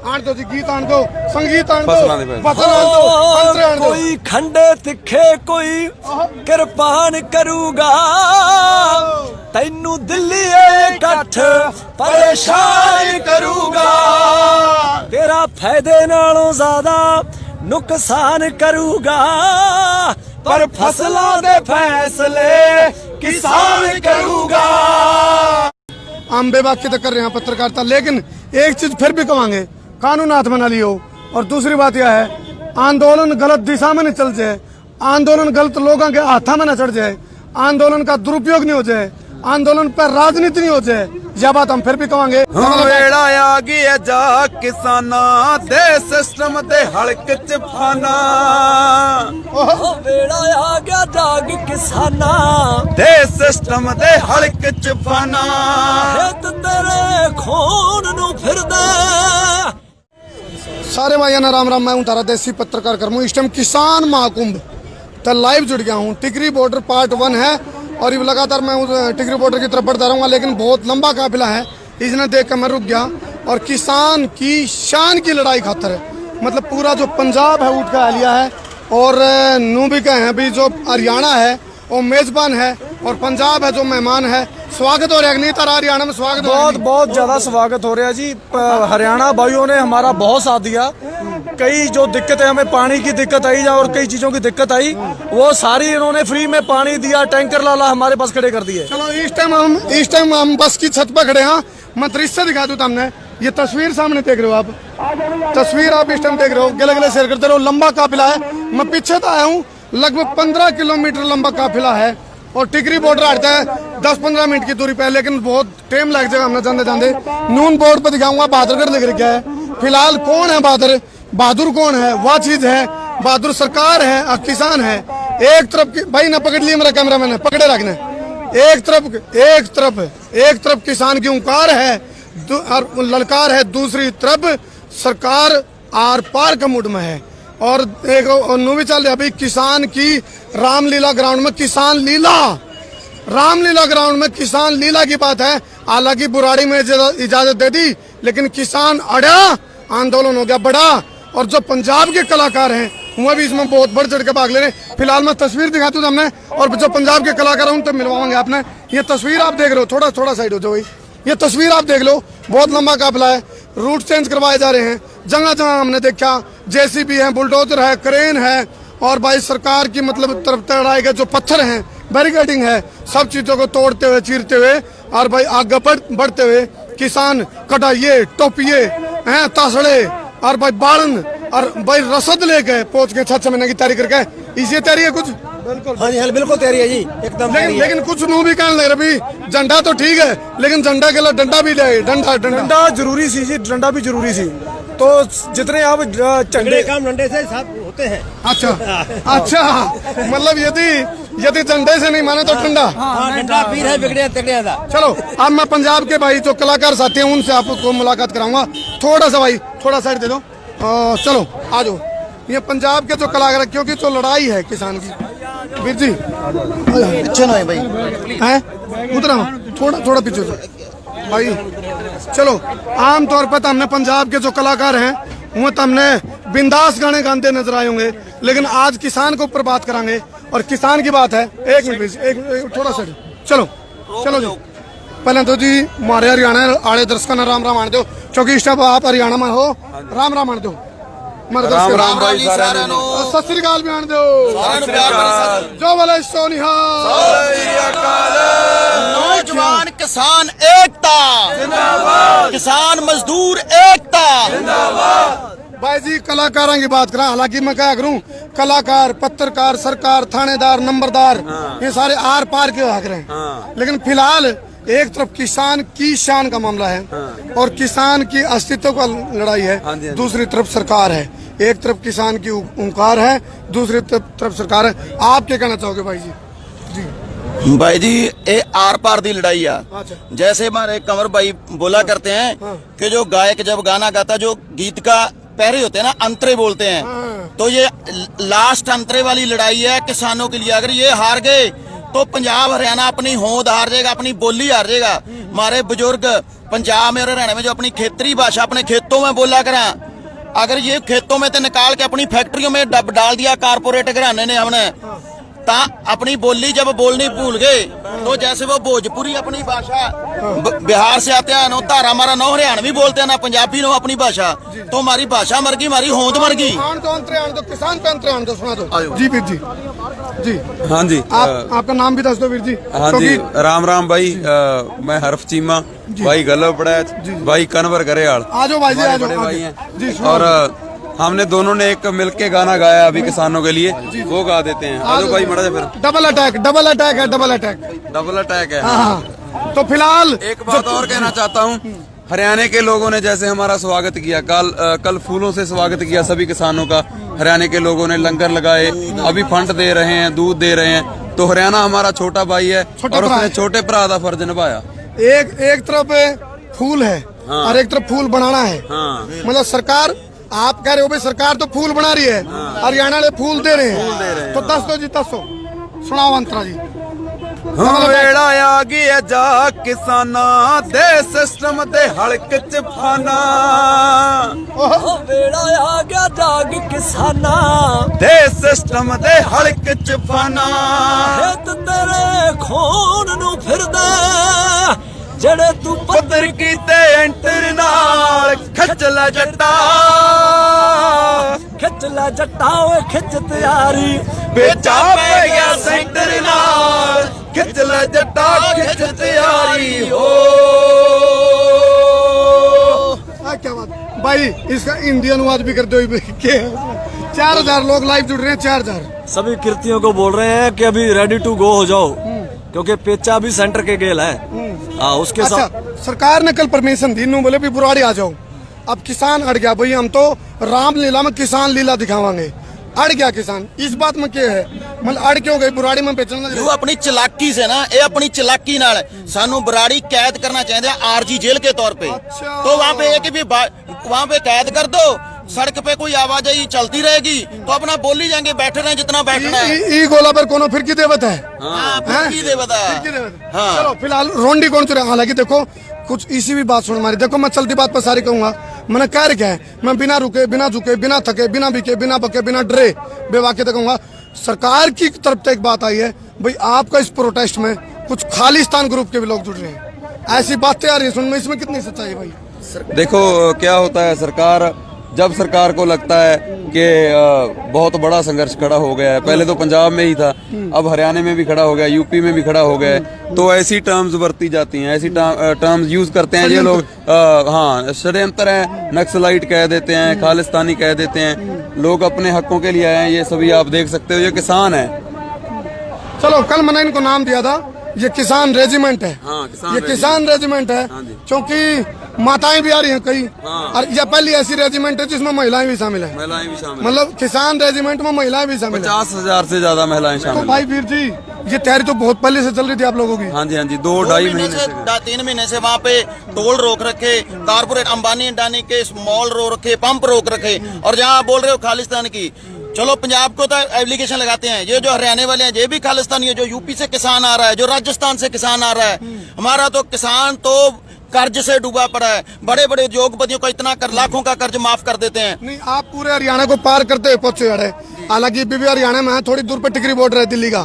आन दो जी गीत आन दो संगीत आन दो फसल आन दो अंतरे आन दो। कोई खंडे तिखे कोई कृपान करूगा तैनू दिल्ली इकट्ठ परेशान करूगा तेरा फायदे नालों ज्यादा नुकसान करूगा पर फसलों दे फैसले किसान करूगा। हम बेबाकी तो कर रहे हैं पत्रकारिता, लेकिन एक चीज फिर भी कहेंगे, कानून हाथ में ना लियो। और दूसरी बात यह है आंदोलन गलत दिशा में न चल जाए, आंदोलन गलत लोगों के हाथा में न चढ़ जाए, आंदोलन का दुरुपयोग नहीं हो जाए, आंदोलन पर राजनीति नहीं हो जाए। यह बात हम फिर भी कहेंगे। वेड़ा आ गया जा किसाना दे सिस्टम दे हड़क च फाना वेड़ा आ गया जाग किसाना दे सिस्टम दे हड़क च फाना खेत तेरे खून नू फिरदा। सारे भाइयों ने राम राम। मैं हूं तारा देसी पत्रकार कर्मू। इस टाइम किसान महाकुंभ तो लाइव जुड़ गया हूं। टिकरी बॉर्डर पार्ट 1 है और ये लगातार मैं उस टिकरी बॉर्डर की तरफ बढ़ता रहूंगा, लेकिन बहुत लंबा काफिला है, इसने देख कर मैं रुक गया। और किसान की शान की लड़ाई खातर है, मतलब पूरा जो पंजाब है उठ का लिया है और नू भी कहे हैं भी जो हरियाणा है वो मेजबान है और पंजाब है जो मेहमान है। स्वागत हो रहा है नहीं तारा हरियाणा में स्वागत बहुत ज्यादा स्वागत हो रहा है जी। हरियाणा भाइयों ने हमारा बहुत साथ दिया। कई जो दिक्कतें हमें पानी की दिक्कत आई और कई चीजों की दिक्कत आई वो सारी इन्होंने फ्री में पानी दिया, टैंकर लाला हमारे पास खड़े कर दिए। चलो इस टाइम हम बस की छत पर खड़े हैं। मैं दृश्य दिखा दूं तुमने, ये तस्वीर सामने देख रहे हो आप, तस्वीर आप इस टाइम देख रहे हो, गले गले शेयर करते रहो। लंबा काफिला है, मैं पीछे तो आया हूँ, लगभग 15 किलोमीटर लंबा काफिला है और टिकरी बॉर्डर हटता है 10-15 मिनट की दूरी पे, लेकिन बहुत टाइम लग जाएगा हमने जाते जाते। नून बोर्ड पर दिखाऊंगा बहादुरगढ़ लिख रखा है। फिलहाल कौन है बहादुर कौन है, वह चीज है बहादुर सरकार है और किसान है। एक तरफ भाई ना पकड़ लिए मेरा कैमरा मैंने पकड़े रखने, एक तरफ किसान की हुंकार है और ललकार है, दूसरी तरफ सरकार आर पार का मूड में है। और एक नू भी चल रहा भाई किसान की रामलीला ग्राउंड में किसान लीला, रामलीला ग्राउंड में किसान लीला की बात है। हालांकि बुराड़ी में इजाजत दे दी, लेकिन किसान अड़ा, आंदोलन हो गया बड़ा। और जो पंजाब के कलाकार हैं वह भी इसमें बहुत बढ़ चढ़ के भाग ले रहे हैं। फिलहाल मैं तस्वीर दिखाता हूँ हमने, और जो पंजाब के कलाकार हैं उनसे मिलवाएंगे आपने। ये तस्वीर आप देख रहे हो, थोड़ा साइड हो जाओ भाई, ये तस्वीर आप देख लो, बहुत लंबा काफिला है, रूट चेंज करवाए जा रहे हैं। जगह जगह हमने देखा जेसीबी है, बुलडोजर है, क्रेन है और भाई सरकार की मतलब तरफ तड़ाए गए जो पत्थर हैं, बैरिकेडिंग है, सब चीजों को तोड़ते हुए चीरते हुए और भाई आगे बढ़ते हुए किसान कटाइए टोपिए हैं तासड़े और भाई बालन और भाई रसद लेके पहुंच के 6 महीने की तैयारी करके। इसी तैयारी है कुछ बिल्कुल हाँ जी बिल्कुल तैयारी है जी एकदम। लेकिन कुछ नू भी कहने लग रहे झंडा तो ठीक है, लेकिन झंडा के लिए डंडा भी ले, डंडा जरूरी सी जी, डंडा भी जरूरी सी। तो जितने आप झंडे काम डंडे से साथ होते हैं। अच्छा मतलब यदि झंडे से नहीं माने तो डंडा डंडा पीर है बिगड़े तगड़े था। चलो अब मैं पंजाब के भाई जो कलाकार साथी हैं उनसे आपको मुलाकात कराऊंगा। थोड़ा सा भाई थोड़ा साइड दे दो, चलो आ जाओ। ये पंजाब के जो कलाकार, क्योंकि जो लड़ाई है किसान की, वीर जी पीछे ना भाई हैं उतना थोड़ा पीछे से भाई। चलो आमतौर पर तो हमने पंजाब के जो कलाकार हैं वो तो हमने बिंदास गाने गाते नजर आए होंगे, लेकिन आज किसान के ऊपर बात करांगे और किसान की बात है। एक मिनट प्लीज, एक थोड़ा सा चलो जी। पहले तो जी हमारे हरियाणा आड़े दर्शकों ने राम राम मान दो, क्योंकि इस टाइम आप हरियाणा में हो। राम राम मान दो, राम भाई सारे सत श्री अकाल भी मान दो, जो बोले सो निहाल। नौजवान किसान एकता जिंदाबाद, किसान मजदूर एकता जिंदाबाद। भाई जी कलाकारों की बात करा, हालांकि मैं क्या करूं, कलाकार पत्रकार सरकार थानेदार नंबरदार ये सारे आर पार के हक रहे हैं। लेकिन फिलहाल एक तरफ किसान की शान का मामला है और किसान की अस्तित्व का लड़ाई है, दूसरी तरफ सरकार है। एक तरफ किसान की हुंकार है, दूसरी तरफ सरकार है। आप क्या कहना चाहोगे भाई जी? जी भाई जी ये आर पार दी लड़ाई है। जैसे हमारे कंवर भाई बोला करते हैं कि जो गायक जब गाना गाता, जो गीत का पहरे होते हैं ना, अंतरे बोलते हैं, तो ये लास्ट अंतरे वाली लड़ाई है किसानों के लिए। अगर ये हार गए तो पंजाब हरियाणा अपनी होंद हार जाएगा, अपनी बोली हार जाएगा। हमारे बुजुर्ग पंजाब में और हरियाणा में जो अपनी खेतरी भाषा अपने खेतों में बोला करा, अगर ये खेतों में तो निकाल के अपनी फैक्ट्रियों में डाल दिया कारपोरेट घराने ने हमने, ता अपनी बोली जब बोलनी भूल गए तो जैसे वो भोजपुरी अपनी भाषा बिहार से आते हैं, नो तारा मारा नो हरियाणवी बोलते हैं ना पंजाबी नो अपनी भाषा, तो हमारी भाषा मर गई, हमारी होंद मर गई। किसान पे अंतर्यान दो सुना दो जी वीर जी। जी हाँ जी, आपका नाम भी दस दो वीर जी। हाँ जी, राम राम भाई। मैं हरफ चीमा, भाई गलब पड़ैच, भाई कनवर गरेयाल, आ जाओ भाई जी, आ बड़े जाओ भाई जी। हैं। और हमने दोनों ने एक मिलके गाना गाया अभी किसानों के लिए, वो गा देते हैं। आ जाओ भाई मड़ा फिर। डबल अटैक है, डबल अटैक है। हाँ। तो फिलहाल एक बात और कहना चाहता हूँ, हरियाणा के लोगों ने जैसे हमारा स्वागत किया, कल फूलों से स्वागत किया सभी किसानों का। हरियाणा के लोगों ने लंगर लगाए, अभी फंड दे रहे हैं, दूध दे रहे हैं। तो हरियाणा हमारा छोटा भाई है और उसने छोटे भरा का फर्ज निभाया। एक तरफ फूल है और एक तरफ फूल बनाना है। मतलब सरकार, आप कह रहे हो भाई सरकार तो फूल बना रही है, हरियाणा वाले फूल दे रहे हैं। तो दस दो जी, दस दो सुनाओ अंतरा जी। ਵੇੜਾ ਆ ਗਿਆ ਜਾ ਕਿਸਾਨਾਂ ਦੇ ਸਿਸਟਮ ਦੇ ਹਲਕ ਚ ਫਾਨਾ, ओ बेड़ा आ गया जाग किसाना, ਦੇ ਸਿਸਟਮ ਦੇ ਹਲਕ ਚ ਫਾਨਾ। खेत तेरे खून नु फिरदा, जड़े तू ਪੱਧਰ ਕੀਤੇ ਐਂਟਰ ਨਾਲ ਖਿੱਚ ਲੈ ਜੱਟਾ, खिच ला जट्टा ओए खिच तैयारी, ਵੇਚਾ ਪੈ ਗਿਆ ਸੈਂਟਰ ਨਾਲ ਖਿੱਚ ਲੈ ਜੱਟਾ ਖਿੱਚ ਤਿਆਰੀ ਹੋ। क्या बात भाई, इसका हिंदी अनुवाद भी करते हुए 4000 लोग लाइव जुड़ रहे हैं। 4000 सभी कृतियों को बोल रहे हैं कि अभी रेडी टू गो हो जाओ, क्योंकि पेचा भी सेंटर के गेल है। हाँ, उसके अच्छा, साथ सरकार ने कल परमिशन दी, नू बोले भी बुराड़ी आ जाओ। अब किसान अड़ गया भाई, हम तो रामलीला में किसान लीला दिखावांगे। अड़ गया किसान, इस बात में क्या है, मतलब अड़ क्यों गई बुराड़ी में बेचना? जो अपनी चलाकी से ना, ये अपनी चलाकी नाल सानू बराड़ी कैद करना चाहिए आरजी जेल के तौर पे। अच्छा। तो वहाँ पे एक भी वहाँ पे कैद कर दो, सड़क पे कोई आवाजाही चलती रहेगी तो अपना बोली जाएंगे, बैठे रहे जितना बैठना है। ई गोला पर कोनो फिर की देवत है। हाँ, फिर की देवत है। हाँ। चलो फिलहाल रोंडी कौन चुरा। हालांकि देखो कुछ इसी भी बात सुन हमारी, देखो मैं चलती बात पर सारी कहूंगा, मैंने कह रखा है, मैं बिना रुके, बिना झुके, बिना थके, बिना बिके, बिना बके, बिना डरे बेवाके तक कहूंगा। सरकार की तरफ से एक बात आई है भाई, आपका इस प्रोटेस्ट में कुछ खालिस्तान ग्रुप के भी लोग जुड़ रहे हैं, ऐसी बातें आ रही है सुन में, इसमें कितनी सच्चाई है भाई? देखो क्या होता है, जब सरकार को लगता है कि बहुत बड़ा संघर्ष खड़ा हो गया है, पहले तो पंजाब में ही था, अब हरियाणा में भी खड़ा हो गया, यूपी में भी खड़ा हो गया है, तो ऐसी टर्म्स बरती जाती हैं, ऐसी टर्म्स यूज करते हैं ये लोग। हाँ, षड्यंत्र है, नक्सलाइट कह देते हैं, खालिस्तानी कह देते हैं। लोग अपने हकों के लिए आए हैं, ये सभी आप देख सकते हो, ये किसान है। चलो कल मैंने इनको नाम दिया था, ये किसान रेजिमेंट है। हाँ, किसान रेजिमेंट है, क्योंकि माताएं भी आ रही हैं कई। और यह पहली ऐसी रेजिमेंट है जिसमें महिलाएं भी शामिल है। महिलाएं भी शामिल, मतलब किसान रेजिमेंट में महिलाएं भी शामिल है। 50,000 से ज्यादा महिलाएं तो शामिल। भाई वीर जी, ये तैयारी तो बहुत पहले से चल रही थी आप लोगों की। हाँ जी, हाँ जी, 2-2.5 महीने से 3 महीने से वहाँ पे टोल रोक रखे, कारपोरेट अंबानी अंडानी के मॉल रोक रखे, पंप रोक रखे। और जहाँ आप बोल रहे हो खालिस्तान की, चलो पंजाब को तो एप्लीकेशन लगाते हैं, ये जो हरियाणा वाले हैं ये भी खालिस्तानी है, जो यूपी से किसान आ रहा है, जो राजस्थान से किसान आ रहा है। हमारा तो किसान तो कर्ज से डूबा पड़ा है, बड़े बड़े उद्योगपतियों का इतना कर, लाखों का कर्ज माफ कर देते हैं। नहीं, आप पूरे हरियाणा को पार करते हुए पहुंचे अड़े, हालांकि भी हरियाणा में है, थोड़ी दूर पे टिकरी बॉर्डर है दिल्ली का।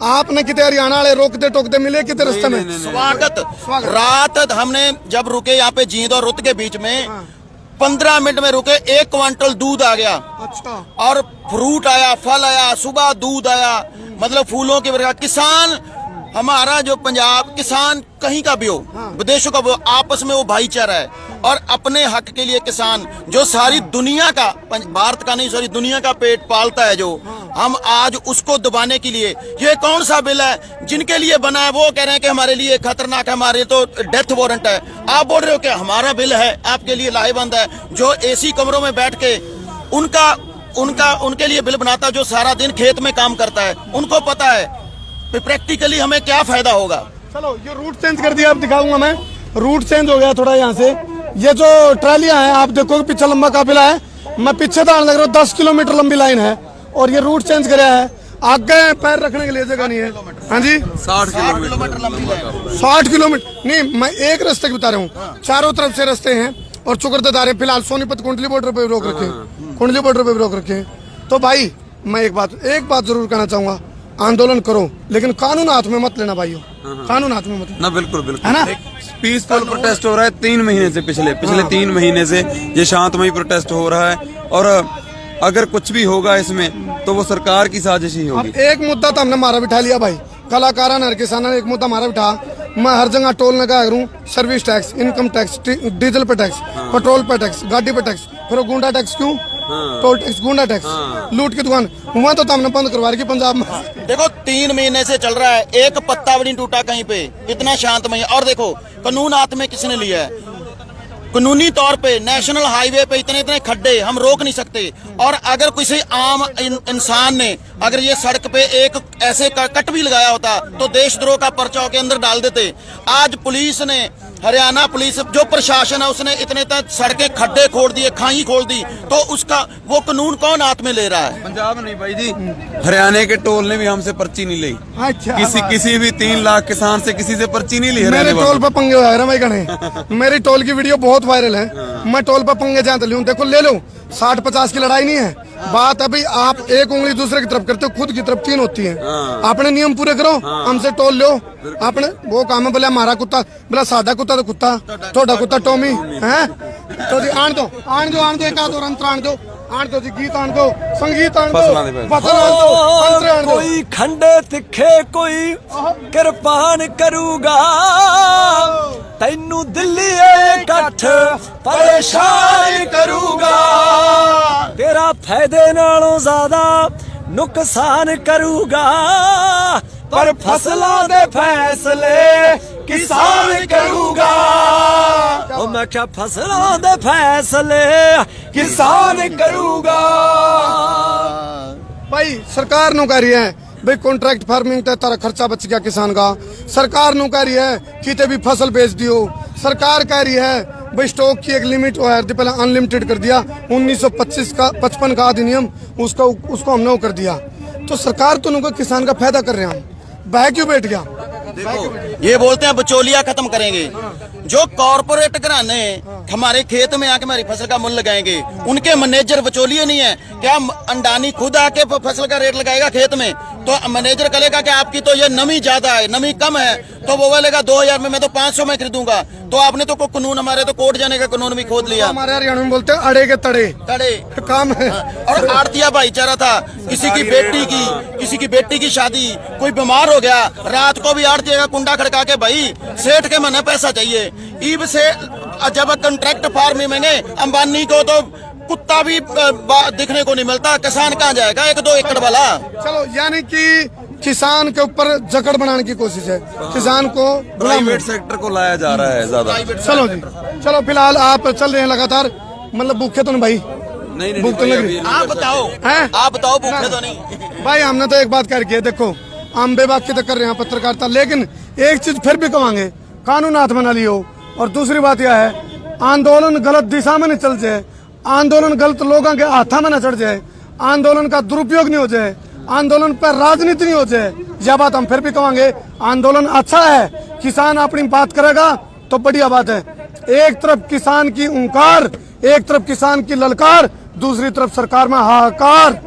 आपने कितने हरियाणा वाले रोकते टोकते मिले कितने रास्ते में? स्वागत रात हमने जब रुके यहाँ पे जींद और रुत के बीच में 15 मिनट में रुके, 1 क्विंटल दूध आ गया। अच्छा। और फ्रूट आया, फल आया, सुबह दूध आया, मतलब फूलों की वजह। किसान हमारा जो पंजाब किसान कहीं का भी हो, विदेशों का भी हो, आपस में वो भाईचारा है। और अपने हक के लिए किसान जो सारी दुनिया का, भारत का नहीं सारी दुनिया का पेट पालता है, जो हम आज उसको दबाने के लिए ये कौन सा बिल है जिनके लिए बना है, वो कह रहे हैं कि हमारे लिए खतरनाक है, हमारे तो डेथ वारंट है। आप बोल रहे हो कि हमारा बिल है आपके लिए लाहेबंद है। जो एसी कमरों में बैठ के उनके लिए बिल बनाता है, जो सारा दिन खेत में काम करता है, उनको पता है प्रैक्टिकली हमें क्या फायदा होगा। चलो ये रूट चेंज कर दिया, अब दिखाऊंगा मैं। रूट चेंज हो गया थोड़ा यहाँ से। ये जो ट्रालियां हैं आप देखो, पीछे लंबा काफिला है, मैं पीछे तो आने लग रहा हूँ, 10 किलोमीटर लंबी लाइन है। और ये रूट चेंज कराया है, आगे पैर रखने के लिए जगह नहीं है। हाँ जी 60 किलोमीटर लंबी है। 60 किलोमीटर नहीं, मैं एक रास्ते की बता रहा हूँ, चारों तरफ से रास्ते हैं और चुकरदार है। फिलहाल सोनीपत कुंडली बॉर्डर पे भी रोक रखे हैं, कुंडली बॉर्डर पे भी रोक रखे हैं। तो भाई मैं एक बात जरूर कहना चाहूंगा, आंदोलन करो लेकिन कानून हाथ में मत लेना भाइयों, कानून हाथ में मत लेना। ना बिल्कुल है ना? पीसफुल प्रोटेस्ट हो रहा है 3 महीने से, पिछले 3 महीने से ये शांतमय प्रोटेस्ट हो रहा है। और अगर कुछ भी होगा इसमें तो वो सरकार की साजिश ही होगी। अब एक मुद्दा तो हमने हमारा बिठा लिया भाई, कलाकारा ने किसाना ने एक मुद्दा हमारा बिठा। मैं हर जगह टोल लगा करूँ, service tax, income tax, diesel पे टैक्स, पेट्रोल पे टैक्स, गाड़ी पे टैक्स, फिर वो गुंडा टैक्स क्यों? टोल टैक्स, गुंडा टैक्स, लूट की दुकान हुआ तो हमने बंद करवा रखी पंजाब में। देखो 3 महीने से चल रहा है, एक पत्ता भी नहीं टूटा कहीं पे, इतना शांतमय। और देखो कानून हाथ में किसने लिया है? कानूनी तौर पे नेशनल हाईवे पे इतने खड्डे हम रोक नहीं सकते। और अगर किसी आम इंसान ने अगर ये सड़क पे एक ऐसे कट भी लगाया होता तो देशद्रोह का पर्चा के अंदर डाल देते। आज पुलिस ने, हरियाणा पुलिस जो प्रशासन है उसने इतने तक सड़कें खड्डे खोल दिए, खाई खोल दी, तो उसका वो कानून कौन हाथ में ले रहा है? पंजाब नहीं भाई जी, हरियाणा के टोल ने भी हमसे पर्ची नहीं ली। अच्छा, किसी भी 3 लाख किसान से किसी से पर्ची नहीं ली। मेरे टोल पर पंगे हुए रहे गणे, मेरी टोल की वीडियो बहुत वायरल है। मैं टोल पर पंगे जहाँ लूं, देखो ले लो, 60-50 की लड़ाई नहीं है। बात अभी आप एक उंगली दूसरे की तरफ करते हो, खुद की तरफ 3 होती है। आपने नियम पूरे करो, हमसे टोल लो। आपने वो काम है, बोले हमारा कुत्ता, बोला सादा कुत्ता तो कुत्ता, थोड़ा कुत्ता टॉमी है। तो जी आन दो एक आध और अंतर आन दो जी, गीत आन दो, संगीत आन दो, फसल आन दो, अंतर आन दो। कोई खंडे तिखे कोई कृपान करूगा, तैनू दिल्ली इकट्ठ परेशान करूगा, तेरा फायदे नालों ज्यादा नुकसान करूगा, पर फसलों दे फैसले किसान करूगा। ओ मैं क्या फसलों दे फैसले किसान करूगा। भाई सरकार नु कह रही है भाई कॉन्ट्रैक्ट फार्मिंग ते तारा खर्चा बच गया किसान का। सरकार नु कह रही है कि ते भी फसल बेच दियो। सरकार कह रही है भाई स्टॉक की एक लिमिट है, पहले अनलिमिटेड कर दिया। 1955 का अधिनियम उसको हमने वो कर दिया। तो सरकार तो उनको किसान का फायदा कर रहे हैं, हम बह क्यों बैठ गया? देखो ये बोलते हैं बिचौलिया खत्म करेंगे। जो कॉर्पोरेट घराने हमारे खेत में आके हमारी फसल का मूल्य लगाएंगे, उनके मैनेजर बिचौलिए नहीं है क्या? अंडानी खुद आके फसल का रेट लगाएगा खेत में, तो मैनेजर कहेगा कि आपकी तो ये नमी ज्यादा है, नमी कम है, तो वो बोलेगा 2000 में, मैं तो 500 में खरीदूंगा। तो आपने तो कानून, हमारे तो कोर्ट जाने का कानून भी खोद लिया। हमारे हरियाणा में बोलते हैं अड़े के तड़े काम है। और आड़तिया भाईचारा था, किसी की बेटी की शादी, कोई बीमार हो गया, रात को भी आड़तिया का कुंडा खड़का के भाई सेठ के मने पैसा चाहिए। ईब से जब कॉन्ट्रैक्ट फार्मिंग में अंबानी को तो कुत्ता भी दिखने को नहीं मिलता, किसान कहाँ जाएगा 1-2 एकड़ वाला? चलो यानी कि किसान के ऊपर जकड़ बनाने की कोशिश है, किसान को प्राइवेट सेक्टर को लाया जा रहा है ज्यादा। चलो जी, चलो फिलहाल आप चल रहे हैं लगातार, मतलब भूखे तो नहीं भाई? नहीं भूख तो लग रही? आप बताओ भूखे तो नहीं? भाई हमने तो एक बात कर है, देखो हम बेबाक की तो कर रहे हैं पत्रकारिता, लेकिन एक चीज फिर भी कमांगे, कानून हाथ में ना लियो। और दूसरी बात यह है, आंदोलन गलत दिशा में नहीं चल जाए, आंदोलन गलत लोगों के हाथा में न चढ़ जाए, आंदोलन का दुरुपयोग नहीं हो जाए, आंदोलन पर राजनीति नहीं हो जाए। यह बात हम फिर भी कहेंगे, आंदोलन अच्छा है, किसान अपनी बात करेगा तो बढ़िया बात है। एक तरफ किसान की हुंकार, एक तरफ किसान की ललकार, दूसरी तरफ सरकार में हाहाकार।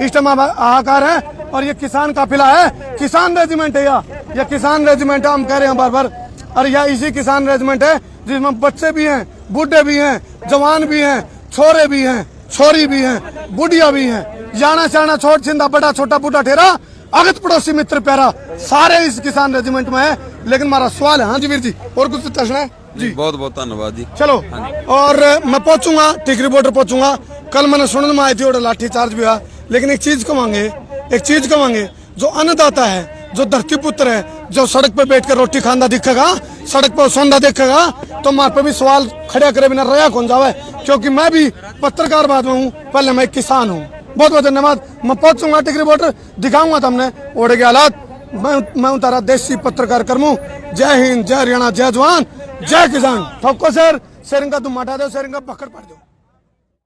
इस टाइम हाहाकार है और ये किसान काफिला है, किसान रेजिमेंट है या किसान रेजिमेंट है, हम कह रहे हैं बार बार। और यह इसी किसान रेजिमेंट है जिसमें बच्चे भी हैं, बूढ़े भी हैं, जवान भी हैं, छोरे भी हैं, छोरी भी हैं, बुढ़िया भी हैं, जाना चाना छोट छिंदा बड़ा छोटा बूढ़ा ठेरा, अगत पड़ोसी मित्र प्यारा, सारे इस किसान रेजिमेंट में है। लेकिन हमारा सवाल है, हाँ जी वीर जी, और कुछ पूछना है जी? बहुत बहुत धन्यवाद जी। चलो, और मैं पहुंचूंगा, टिकरी बॉर्डर पहुंचूंगा। कल मैंने सुनने में आई थी और लाठी चार्ज भी हुआ, लेकिन एक चीज कमांगे, जो अन्नदाता है, जो धरती पुत्र है, जो सड़क पे बैठ कर रोटी खांदा दिखेगा, सड़क पर सौंदा देखेगा, तो हमारे पे भी सवाल खड़ा करे बिना रया कौन जावे, क्योंकि मैं भी पत्रकार बाद में हूँ, पहले मैं किसान हूँ। बहुत बहुत धन्यवाद। मैं पहुंचूंगा टिकरी बॉर्डर, दिखाऊंगा तुमने ओढ़े के हालात। मैं हूँ तारा देसी पत्रकार कर्मू। जय हिंद, जय हरियाणा, जय जवान, जय किसान। ठोको सर शेरिंग का तुम हटा दो, शेरिंग का पकड़ पड़ जाओ।